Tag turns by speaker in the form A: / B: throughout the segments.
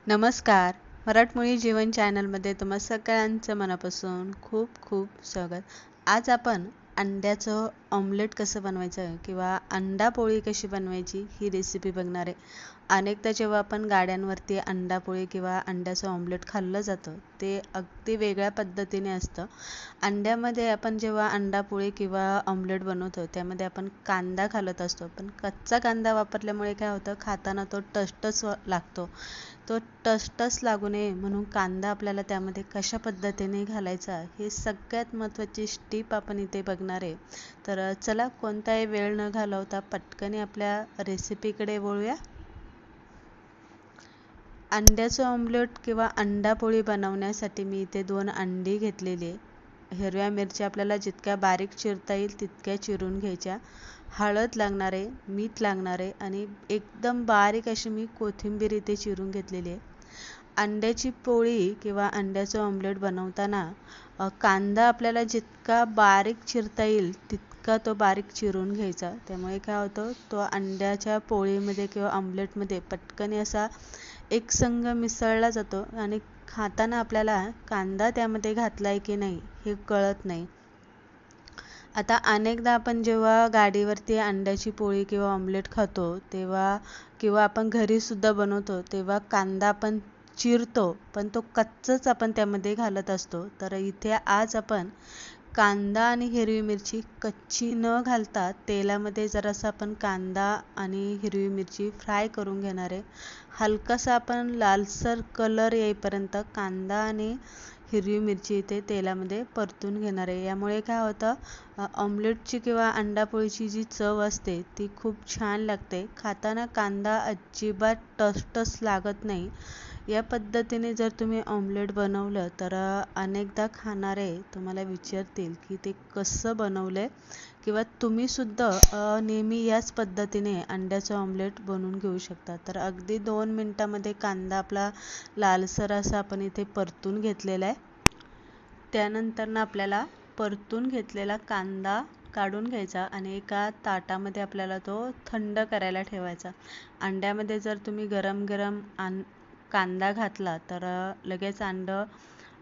A: नमस्कार. मराठमोळी जीवन चॅनलमध्ये तुम्हा सगळ्यांचं मनापासून खूप खूप स्वागत. आज आपण अंड्याचं ऑमलेट कसं बनवायचं किंवा अंडा पोळी कशी बनवायची ही रेसिपी बघणार आहे. अनेकदा जेव्हा आपण गाड्यांवरती अंडा पोळी किंवा अंड्याचं ऑमलेट खाल्लं जातं ते अगदी वेगळ्या पद्धतीने असतं. अंड्यामध्ये आपण जेव्हा अंडा पोळी किंवा ऑमलेट बनवतो त्यामध्ये आपण कांदा घालत असतो, पण कच्चा कांदा वापरल्यामुळे काय होतं, खाताना तो टचटच लागतो. तो टसटस लागू नये म्हणून कांदा आपल्याला त्यामध्ये कशा पद्धतीने घालायचा हे सगळ्यात महत्त्वाची टिप आपण इथे बघणार आहे. तर चला कोणताही वेळ न घालवता पटकन आपल्या रेसिपीकडे वळूया. अंड्याचं ऑमलेट किंवा अंडा पोळी बनवण्यासाठी मी इथे 2 अंडी घेतलेली आहे. हिरव्या मिरच्या आपल्याला जितक्या बारीक चिरता येईल तितक्या चिरून घ्यायच्या. हळद लागणार आहे, मीठ लागणार आहे आणि एकदम बारीक अशी मी कोथिंबीर इथे चिरून घेतलेली आहे. अंड्याची पोळी किंवा अंड्याचं ऑमलेट बनवताना कांदा आपल्याला जितका बारीक चिरता येईल तितका तो बारीक चिरून घ्यायचा. त्यामुळे काय होतं, तो अंड्याच्या पोळीमध्ये किंवा ऑमलेटमध्ये पटकन असा एकसंग मिसळला जातो आणि खाताना आपल्याला कांदा त्यामध्ये घातला आहे की नाही हे कळत नाही. आता अनेकदा आपण जेव्हा गाडीवरती अंड्याची पोळी किंवा ऑमलेट खातो तेव्हा किंवा आपण घरीसुद्धा बनवतो तेव्हा कांदा आपण चिरतो, पण तो कच्चाच आपण त्यामध्ये घालत असतो. तर इथे आज आपण कांदा आणि हिरवी मिरची कच्ची न घालता तेलामध्ये जरासा आपण कांदा आणि हिरवी मिरची फ्राय करून घेणार आहे. हलकासा आपण लालसर कलर येईपर्यंत कांदा आणि हिरवी मिरची इथे तेलामध्ये परतून घेणार आहे. यामुळे काय होतं, ऑमलेटची किंवा अंडा पोळीची जी चव असते ती खूप छान लागते. खाताना कांदा अजिबात टसटस लागत नाही. या पद्धतीने जर तुम्ही ऑमलेट बनवलं तर अनेकदा खाणारे तुम्हाला विचारतील की ते कसं बनवलं किंवा तुम्हीसुद्धा नेहमी याच पद्धतीने अंड्याचं ऑमलेट बनवून घेऊ शकता. तर अगदी 2 मिनटामध्ये कांदा आपला लालसर असा आपण इथे परतून घेतलेला आहे. त्यानंतर आपल्याला परतून घेतलेला कांदा काढून घ्यायचा आणि एका ताटामध्ये आपल्याला तो थंड करायला ठेवायचा. अंड्यामध्ये जर तुम्ही गरम गरम कांदा घातला तर लगेच अंडं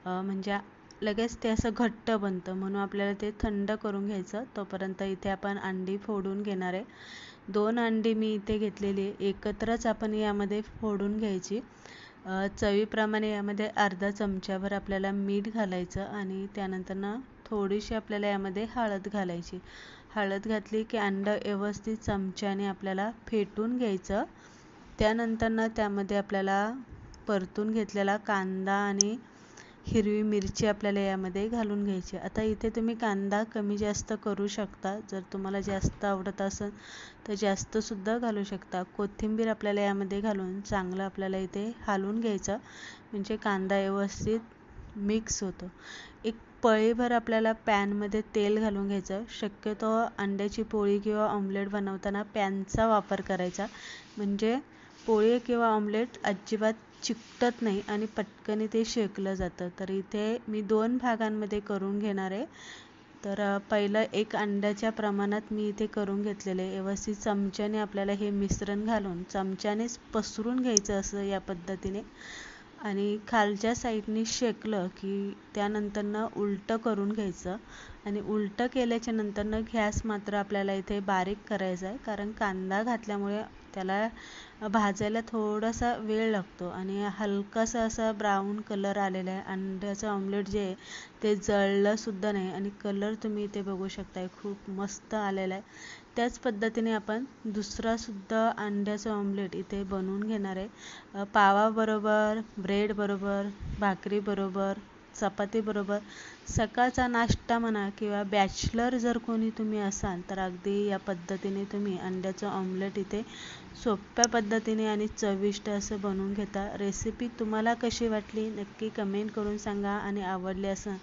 A: म्हणजे लगेच ते असं घट्ट बनतं, म्हणून आपल्याला ते थंड करून घ्यायचं. तोपर्यंत इथे आपण अंडी फोडून घेणार आहे. 2 अंडी मी इथे घेतलेली एकत्रच आपण यामध्ये फोडून घ्यायची. चवीप्रमाणे यामध्ये अर्धा चमच्याभर आपल्याला मीठ घालायचं आणि त्यानंतर थोडीशी आपल्याला यामध्ये हळद घालायची. हळद घातली की अंडं व्यवस्थित चमच्याने आपल्याला फेटून घ्यायचं. त्यानंतर त्यामध्ये आपल्याला परतून घेतलेला कांदा आणि हिरवी मिरची आपल्याला यामध्ये घालून घ्यायची. आता इथे तुम्ही कांदा कमी जास्त करू शकता. जर तुम्हाला जास्त आवडत असेल तर जास्तसुद्धा घालू शकता. कोथिंबीर आपल्याला यामध्ये घालून चांगलं आपल्याला इथे हलवून घ्यायचं, म्हणजे कांदा व्यवस्थित मिक्स होतो. एक पळीभर आपल्याला पॅनमध्ये तेल घालून घ्यायचं. शक्यतो अंड्याची पोळी किंवा ऑमलेट बनवताना पॅनचा वापर करायचा, म्हणजे पोळी किंवा ऑमलेट अजिबात चिकटत नाही आणि पटकन ते शेकलं जातं. तर इथे मी 2 भागांमध्ये करून घेणार आहे. तर पहिलं एक अंड्याच्या प्रमाणात मी इथे करून घेतलेलं आहे. व्यवस्थित चमच्याने आपल्याला हे मिश्रण घालून चमच्यानेच पसरून घ्यायचं असं या पद्धतीने, आणि खालच्या साईडने शेकलं की त्यानंतरनं उलटं करून घ्यायचं. आणि उलटं केल्याच्या नंतरनं गॅस मात्र आपल्याला इथे बारीक करायचा आहे, कारण कांदा घातल्यामुळे त्याला भाजायला थोडासा वेळ लागतो आणि हलकासा असा ब्राऊन कलर आलेला आहे. अंड्याचं ऑमलेट जे आहे ते जळलंसुद्धा नाही आणि कलर तुम्ही इथे बघू शकताय, खूप मस्त आलेला आहे. त्याच पद्धतीने आपण दुसरासुद्धा अंड्याचं ऑमलेट इथे बनवून घेणार आहे. पावाबरोबर, ब्रेडबरोबर, भाकरीबरोबर, चपातीबरोबर, सकाळचा नाश्ता म्हणा किंवा बॅचलर जर कोणी तुम्ही असाल तर अगदी या पद्धतीने तुम्ही अंड्याचं ऑमलेट इथे सोप्या पद्धतीने आणि चविष्ट असं बनवून घेता. रेसिपी तुम्हाला कशी वाटली नक्की कमेंट करून सांगा आणि आवडली असं